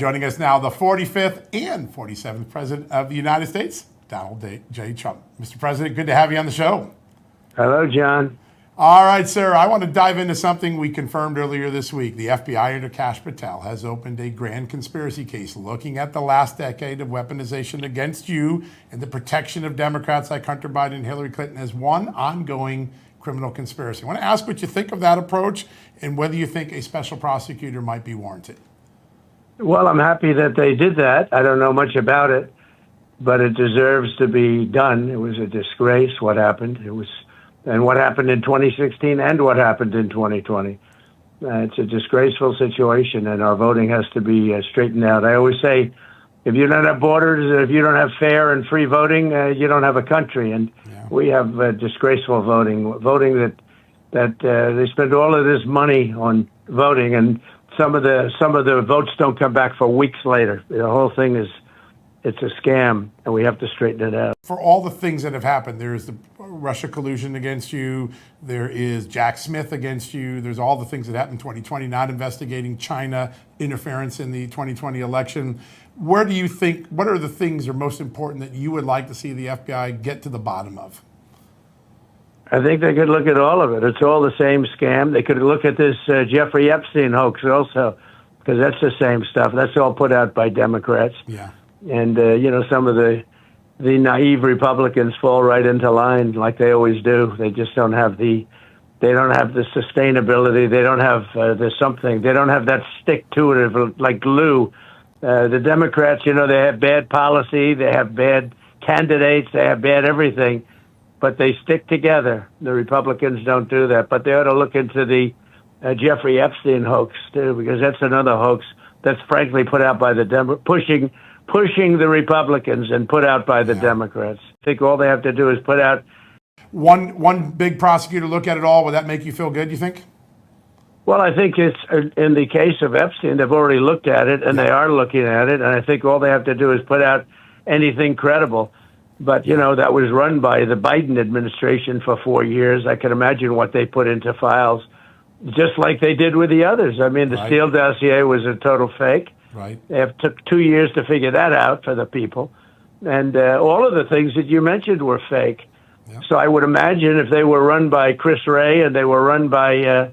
Joining us now, the 45th and 47th President of the United States, Donald J. Trump. Mr. President, good to have you on the show. Hello, John. All right, sir. I want to dive into something we confirmed earlier this week. The FBI under Kash Patel has opened a grand conspiracy case looking at the last decade of weaponization against you and the protection of Democrats like Hunter Biden and Hillary Clinton as one ongoing criminal conspiracy. I want to ask what you think of that approach and whether you think a special prosecutor might be warranted. Well, I'm happy that they did that. I don't know much about it, but it deserves to be done. It was a disgrace what happened. And what happened in 2016 and what happened in 2020. It's a disgraceful situation, and our voting has to be straightened out. I always say, if you don't have borders, if you don't have fair and free voting, you don't have a country. And we have disgraceful voting that they spend all of this money on voting, and some of the votes don't come back for weeks later. The whole thing it's a scam, and we have to straighten it out. For all the things that have happened, there is the Russia collusion against you, there is Jack Smith against you, there's all the things that happened in 2020, not investigating China interference in the 2020 election. What are the things that are most important that you would like to see the FBI get to the bottom of? I think they could look at all of it. It's all the same scam. They could look at this Jeffrey Epstein hoax also, because that's the same stuff. That's all put out by Democrats. Yeah. And, some of the naive Republicans fall right into line like they always do. They just don't have the sustainability. They don't have they don't have that stick to it like glue. The Democrats, they have bad policy. They have bad candidates. They have bad everything, but they stick together. The Republicans don't do that, but they ought to look into the Jeffrey Epstein hoax too, because that's another hoax that's frankly put out by the pushing the Republicans and put out by the Democrats. I think all they have to do is put out one big prosecutor look at it all. Would that make you feel good, you think? Well, I think it's in the case of Epstein, they've already looked at it, and they are looking at it, and I think all they have to do is put out anything credible. But, that was run by the Biden administration for 4 years. I can imagine what they put into files, just like they did with the others. I mean, the Steele dossier was a total fake. Right. It took 2 years to figure that out for the people. And all of the things that you mentioned were fake. Yep. So I would imagine if they were run by Chris Wray and they were run by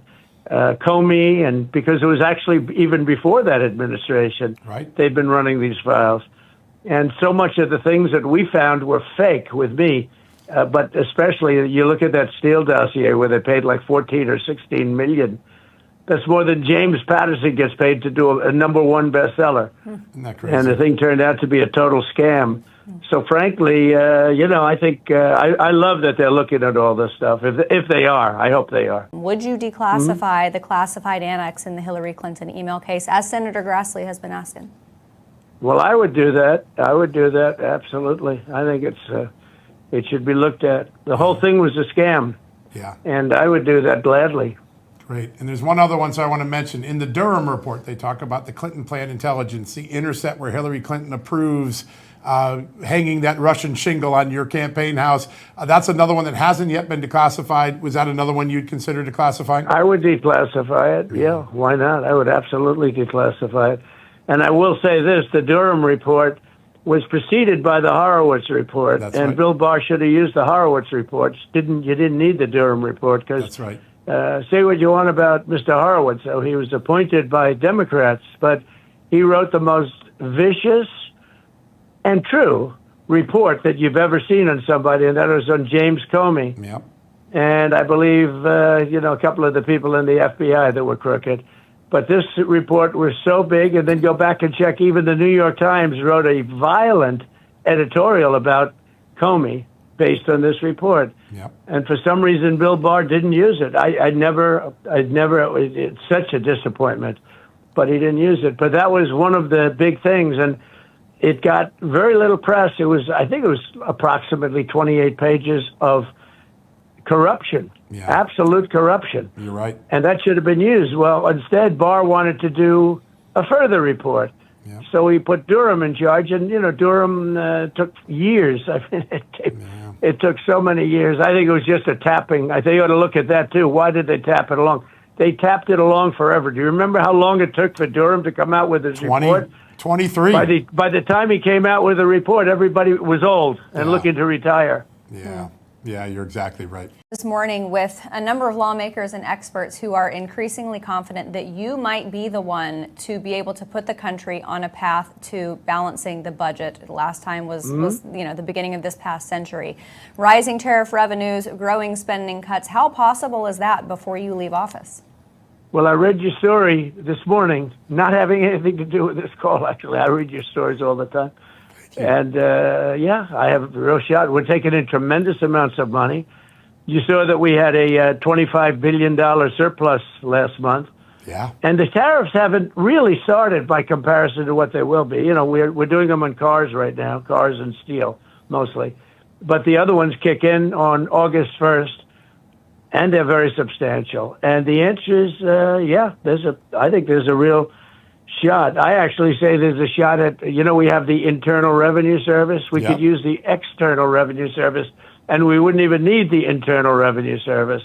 Comey, and because it was actually even before that administration, they've been running these files. And so much of the things that we found were fake with me. But especially you look at that Steele dossier where they paid like 14 or 16 million. That's more than James Patterson gets paid to do a #1 bestseller. Isn't that crazy? And the thing turned out to be a total scam. So frankly, I think I love that they're looking at all this stuff. If they are, I hope they are. Would you declassify the classified annex in the Hillary Clinton email case, as Senator Grassley has been asking? Well, I would do that. Absolutely. I think it should be looked at. The whole thing was a scam. Yeah. And I would do that gladly. Great. And there's one other one I want to mention. In the Durham report, they talk about the Clinton Plan Intelligence, the intercept where Hillary Clinton approves hanging that Russian shingle on your campaign house. That's another one that hasn't yet been declassified. Was that another one you'd consider declassifying? I would declassify it. Yeah, why not? I would absolutely declassify it. And I will say this, the Durham report was preceded by the Horowitz report. That's and right. Bill Barr should have used the Horowitz report. You didn't need the Durham report because That's right. Say what you want about Mr. Horowitz. So he was appointed by Democrats, but he wrote the most vicious and true report that you've ever seen on somebody, and that was on James Comey. Yep. And I believe, a couple of the people in the FBI that were crooked. But this report was so big, and then go back and check, even the New York Times wrote a violent editorial about Comey based on this report. Yep. And for some reason, Bill Barr didn't use it. It's such a disappointment, but he didn't use it. But that was one of the big things, and it got very little press. I think it was approximately 28 pages of corruption, absolute corruption. You're right. And that should have been used. Well, instead, Barr wanted to do a further report. Yep. So he put Durham in charge, and, Durham took years. I mean, it took so many years. I think it was just a tapping. I think you ought to look at that, too. Why did they tap it along? They tapped it along forever. Do you remember how long it took for Durham to come out with his report? 23. By the time he came out with a report, everybody was old and looking to retire. Yeah. Yeah, you're exactly right. This morning with a number of lawmakers and experts who are increasingly confident that you might be the one to be able to put the country on a path to balancing the budget. The last time was the beginning of this past century. Rising tariff revenues, growing spending cuts. How possible is that before you leave office? Well, I read your story this morning, not having anything to do with this call, actually. I read your stories all the time. And, I have a real shot. We're taking in tremendous amounts of money. You saw that we had a $25 billion surplus last month. Yeah. And the tariffs haven't really started by comparison to what they will be. You know, we're doing them on cars right now, cars and steel mostly. But the other ones kick in on August 1st, and they're very substantial. And the answer is, I think there's a real shot. I actually say there's a shot at, we have the Internal Revenue Service. We could use the External Revenue Service, and we wouldn't even need the Internal Revenue Service.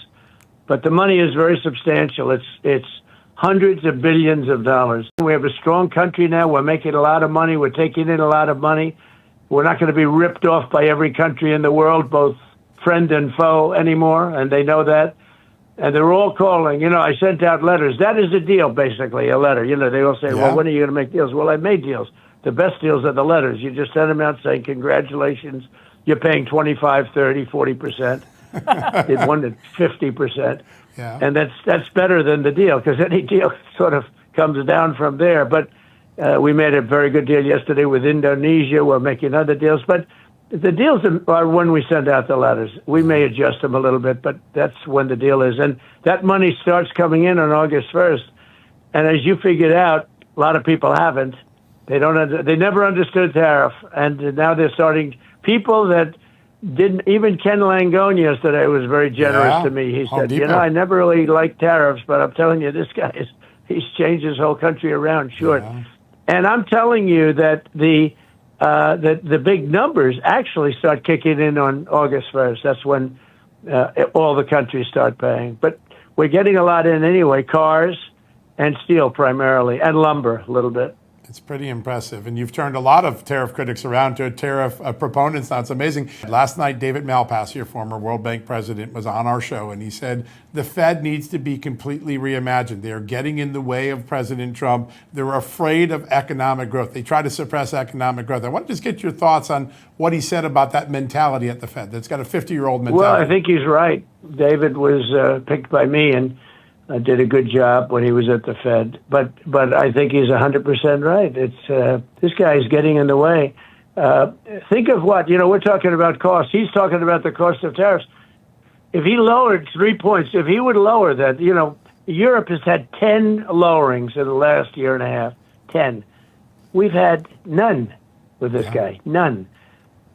But the money is very substantial. It's hundreds of billions of dollars. We have a strong country now. We're making a lot of money. We're taking in a lot of money. We're not going to be ripped off by every country in the world, both friend and foe anymore, and they know that. And they're all calling. I sent out letters. That is a deal, basically, a letter. They all say, well, when are you going to make deals? Well, I made deals. The best deals are the letters. You just send them out saying, congratulations, you're paying 25, 30, 40%. It won at 50%. Yeah. And that's better than the deal, because any deal sort of comes down from there. But we made a very good deal yesterday with Indonesia. We're making other deals. But the deals are when we send out the letters. We may adjust them a little bit, but that's when the deal is. And that money starts coming in on August 1st. And as you figured out, a lot of people haven't. They never understood tariff. And now they're starting. People that didn't, even Ken Langone yesterday was very generous to me. He said, I never really liked tariffs, but I'm telling you, this guy he's changed his whole country around. Sure. Yeah. And I'm telling you that the big numbers actually start kicking in on August 1st. That's when all the countries start paying. But we're getting a lot in anyway, cars and steel primarily, and lumber a little bit. It's pretty impressive. And you've turned a lot of tariff critics around to tariff proponents. That's amazing. Last night, David Malpass, your former World Bank president, was on our show, and he said the Fed needs to be completely reimagined. They're getting in the way of President Trump. They're afraid of economic growth. They try to suppress economic growth. I want to just get your thoughts on what he said about that mentality at the Fed. That's got a 50-year-old mentality. Well, I think he's right. David was picked by me, and did a good job when he was at the Fed, but I think he's 100% right. It's this guy is getting in the way. Think of what we're talking about costs. He's talking about the cost of tariffs. If he lowered 3 points, if he would lower that, Europe has had 10 lowerings in the last year and a half. 10. We've had none with this guy. None.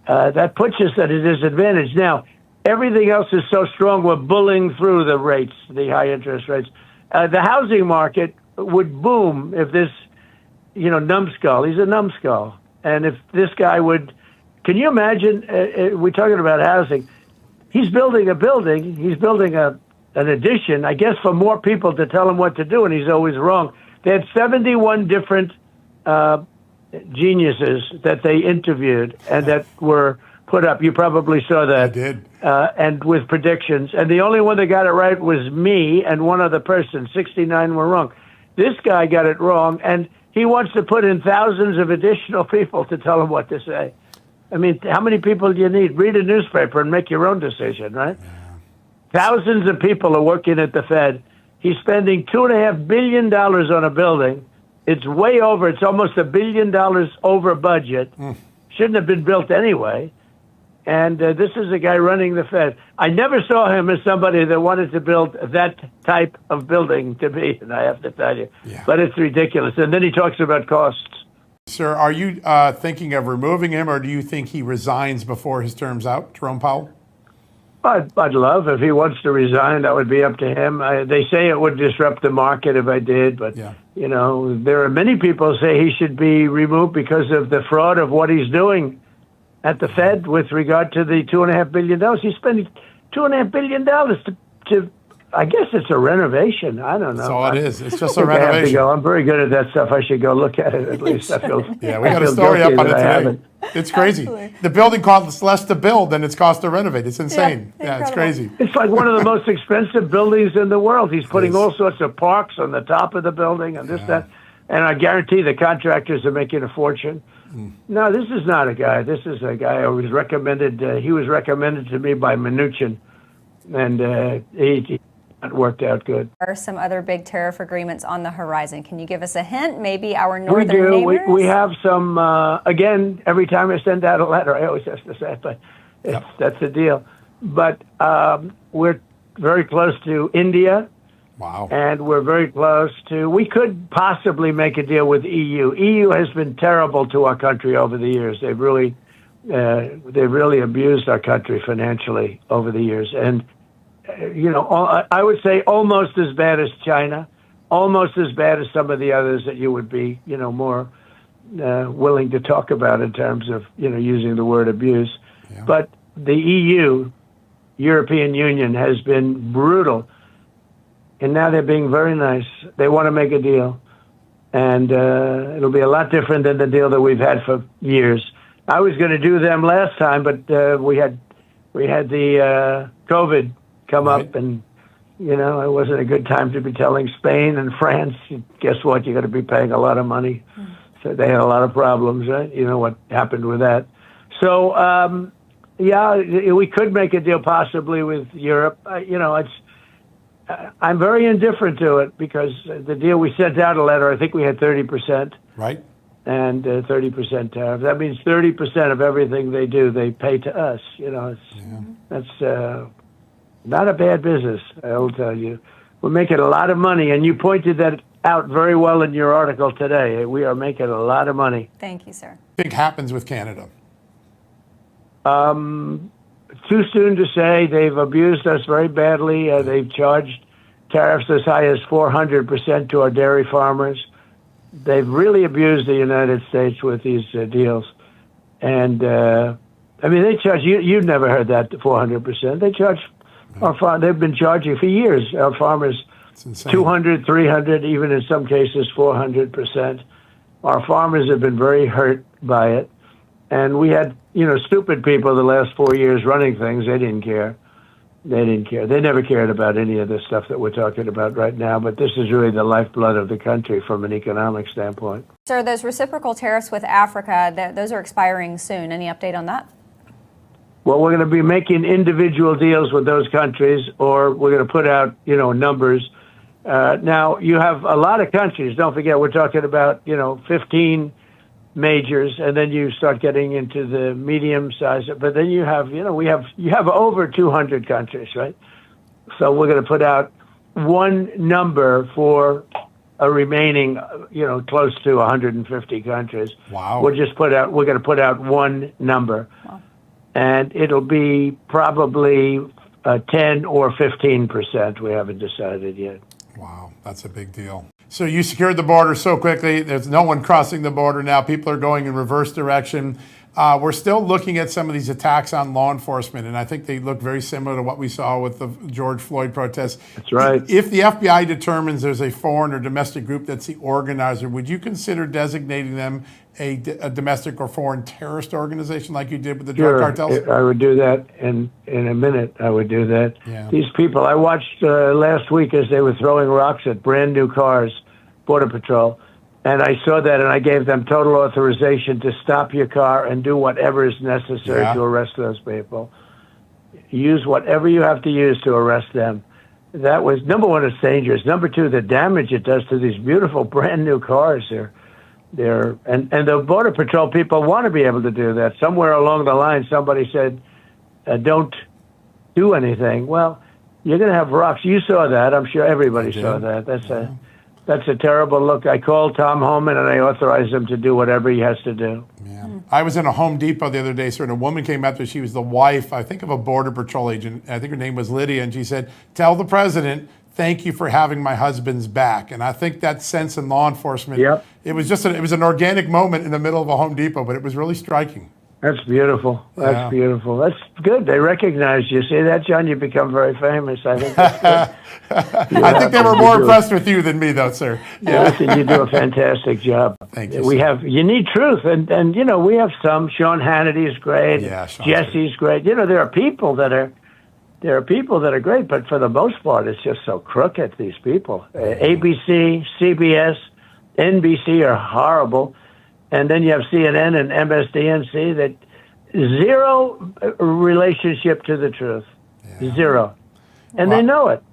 That puts us at a disadvantage now. Everything else is so strong, we're bullying through the rates, the high interest rates. The housing market would boom if this, numbskull, he's a numbskull. And if this guy would, can you imagine, we're talking about housing, he's building a building, he's building an addition, I guess for more people to tell him what to do, and he's always wrong. They had 71 different geniuses that they interviewed and that were put up. You probably saw that. I did. And with predictions. And the only one that got it right was me and one other person. 69 were wrong. This guy got it wrong, and he wants to put in thousands of additional people to tell him what to say. I mean, how many people do you need? Read a newspaper and make your own decision, right? Yeah. Thousands of people are working at the Fed. He's spending $2.5 billion on a building. It's way over. It's almost $1 billion over budget. Shouldn't have been built anyway. And this is a guy running the Fed. I never saw him as somebody that wanted to build that type of building to be, and I have to tell you. Yeah. But it's ridiculous. And then he talks about costs. Sir, are you thinking of removing him, or do you think he resigns before his term's out, Jerome Powell? I'd love if he wants to resign. That would be up to him. They say it would disrupt the market if I did, but there are many people say he should be removed because of the fraud of what he's doing at the Fed with regard to the $2.5 billion. He's spending $2.5 billion to I guess it's a renovation. I don't know. That's all it is. It's just a I have to renovation. go. I'm very good at that stuff. I should go look at it at least. I feel, Yeah, we I got a feel story guilty up on it that I today. haven't. It's crazy. Absolutely. The building costs less to build than it's cost to renovate. It's insane. Yeah, Yeah, it's incredible. crazy. It's like one of the most expensive buildings in the world. He's putting is. all sorts of parks on the top of the building and this, that. And I guarantee the contractors are making a fortune. No, this is not a guy. This is a guy who was recommended. He was recommended to me by Mnuchin, and he worked out good. Are some other big tariff agreements on the horizon? Can you give us a hint? Maybe our We northern do. neighbors? We have some. Again, every time I send out a letter, I always have to say it, but that's the deal. But we're very close to India. Wow. And we're very close to. We could possibly make a deal with EU. EU has been terrible to our country over the years. They've really abused our country financially over the years. And I would say almost as bad as China, almost as bad as some of the others that you would be, more willing to talk about in terms of, using the word abuse. Yeah. But the EU, European Union, has been brutal. And now they're being very nice. They want to make a deal. And it'll be a lot different than the deal that we've had for years. I was going to do them last time, but we had the COVID come up, and, it wasn't a good time to be telling Spain and France, guess what, you're going to be paying a lot of money. So they had a lot of problems, right? You know what happened with that. So, we could make a deal possibly with Europe. I'm very indifferent to it because the deal we sent out a letter, I think we had 30%. Right. And 30% tariff. That means 30% of everything they do, they pay to us. That's not a bad business, I'll tell you. We're making a lot of money, and you pointed that out very well in your article today. We are making a lot of money. Thank you, sir. Think happens with Canada. Too soon to say. They've abused us very badly. They've charged tariffs as high as 400% to our dairy farmers. They've really abused the United States with these deals. And, they charge, you've never heard that, 400%. They charge, they've been charging for years, our farmers, 200, 300, even in some cases 400%. Our farmers have been very hurt by it. And we had, stupid people the last 4 years running things. They didn't care. They didn't care. They never cared about any of the stuff that we're talking about right now. But this is really the lifeblood of the country from an economic standpoint. Sir, those reciprocal tariffs with Africa, those are expiring soon. Any update on that? Well, we're going to be making individual deals with those countries, or we're going to put out, numbers. Now, you have a lot of countries. Don't forget, we're talking about, 15 majors, and then you start getting into the medium size. But then you have, you have over 200 countries, right? So we're going to put out one number for a remaining, close to 150 countries. Wow. We're going to put out one number. Wow. And it'll be probably 10 or 15%. We haven't decided yet. Wow, that's a big deal. So you secured the border so quickly. There's no one crossing the border now. People are going in reverse direction. We're still looking at some of these attacks on law enforcement, and I think they look very similar to what we saw with the George Floyd protests. That's right. If the FBI determines there's a foreign or domestic group that's the organizer, would you consider designating them a domestic or foreign terrorist organization like you did with the drug cartels? I would do that in a minute. I would do that. Yeah. These people, I watched last week as they were throwing rocks at brand new cars, Border Patrol, and I saw that and I gave them total authorization to stop your car and do whatever is necessary to arrest those people. Use whatever you have to use to arrest them. That was, number one, it's dangerous. Number two, the damage it does to these beautiful brand new cars. And the Border Patrol people want to be able to do that. Somewhere along the line, somebody said, don't do anything. Well, you're going to have rocks. You saw that. I'm sure everybody saw that. That's a terrible look. I called Tom Homan and I authorized him to do whatever he has to do. Yeah. I was in a Home Depot the other day, sir, and a woman came up there. She was the wife, I think, of a Border Patrol agent. I think her name was Lydia, and she said, "Tell the president, thank you for having my husband's back." And I think that sense in law enforcement, it was just it was an organic moment in the middle of a Home Depot, but it was really striking. That's beautiful. That's Yeah. beautiful. That's good. They recognized you. See that, John? You become very famous. I think that's good. I think they were more impressed with you than me, though, sir. Yeah, listen, you do a fantastic job. Thank you, We sir. have, you need truth, and you know, we have some. Sean Hannity's great. Yeah, Sean's Jesse's great. You know, there are people that are great, but for the most part, it's just so crooked. These people, ABC, CBS, NBC are horrible, and then you have CNN and MSDNC that zero relationship to the truth, zero, and they know it.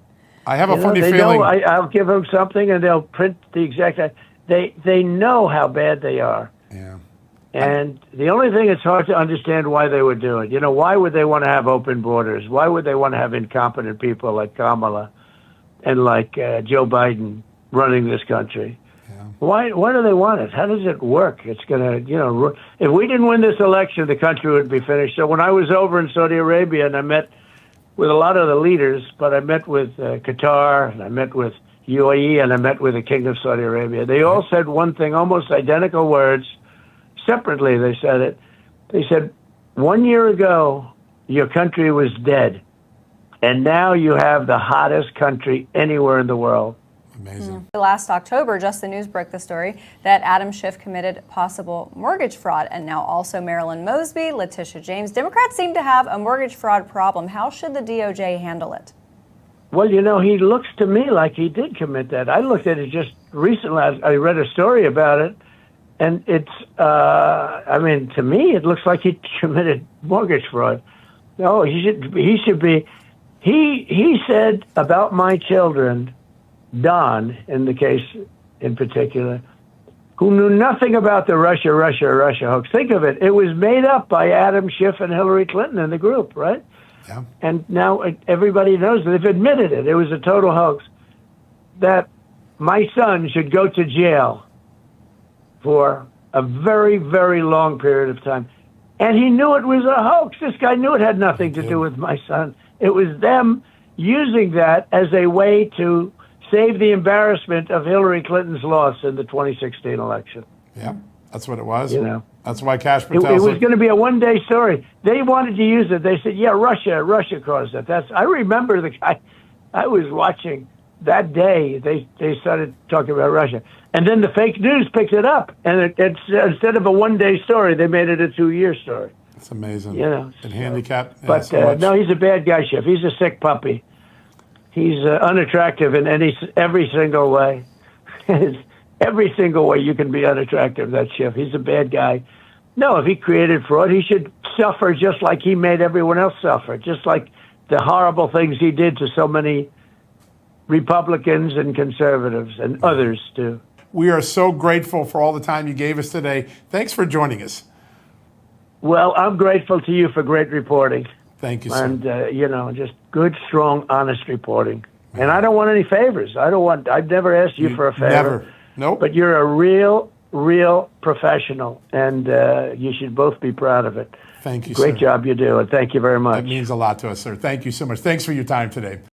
I have a You know, funny they feeling. know I'll give them something, and they'll print the exact. They know how bad they are, Yeah. and the only thing it's hard to understand why they would do it. You know, why would they want to have open borders? Why would they want to have incompetent people like Kamala and like Joe Biden running this country? Why do they want it? How does it work? It's gonna, you know, if we didn't win this election, the country would be finished. So when I was over in Saudi Arabia and I met with a lot of the leaders, but I met with Qatar, and I met with UAE, and I met with the King of Saudi Arabia. They all said one thing, almost identical words. Separately, they said it. They said, 1 year ago, your country was dead, and now you have the hottest country anywhere in the world. Amazing. Last October, Just the News broke the story that Adam Schiff committed possible mortgage fraud, and now also Marilyn Mosby, Letitia James. Democrats seem to have a mortgage fraud problem. How should the DOJ handle it? Well, you know, he looks to me like he did commit that. I looked at it just recently. I read a story about it, and it's, I mean, to me, it looks like he committed mortgage fraud. No, he should be, he said about my children, Don, in the case in particular, who knew nothing about the Russia hoax. Think of it. It was made up by Adam Schiff and Hillary Clinton in the group, right? Yeah. And now everybody knows, they've admitted it. It was a total hoax. That my son should go to jail for a very, very long period of time. And he knew it was a hoax. This guy knew it had nothing to do with my son. It was them using that as a way to save the embarrassment of Hillary Clinton's loss in the 2016 election. Yeah. That's what it was. You know. That's why Cash It Patel. was going to be a one-day story. They wanted to use it. They said, yeah, Russia caused it. I remember the guy I was watching that day. They started talking about Russia. And then the fake news picked it up. And instead of a one-day story, they made it a 2-year story. It's amazing. You know. And handicapped. Yeah, But so much. no, he's a bad guy, Schiff. He's a sick puppy. He's unattractive in every single way. Every single way you can be unattractive, that Schiff. He's a bad guy. No, if he created fraud, he should suffer just like he made everyone else suffer, just like the horrible things he did to so many Republicans and conservatives and others, too. We are so grateful for all the time you gave us today. Thanks for joining us. Well, I'm grateful to you for great reporting. Thank you, sir. And, you know, just good, strong, honest reporting. And I don't want any favors. I've never asked you for a favor. Never. Nope. But you're a real professional, and you should both be proud of it. Thank you, Great sir. job you do, and thank you very much. That means a lot to us, sir. Thank you so much. Thanks for your time today.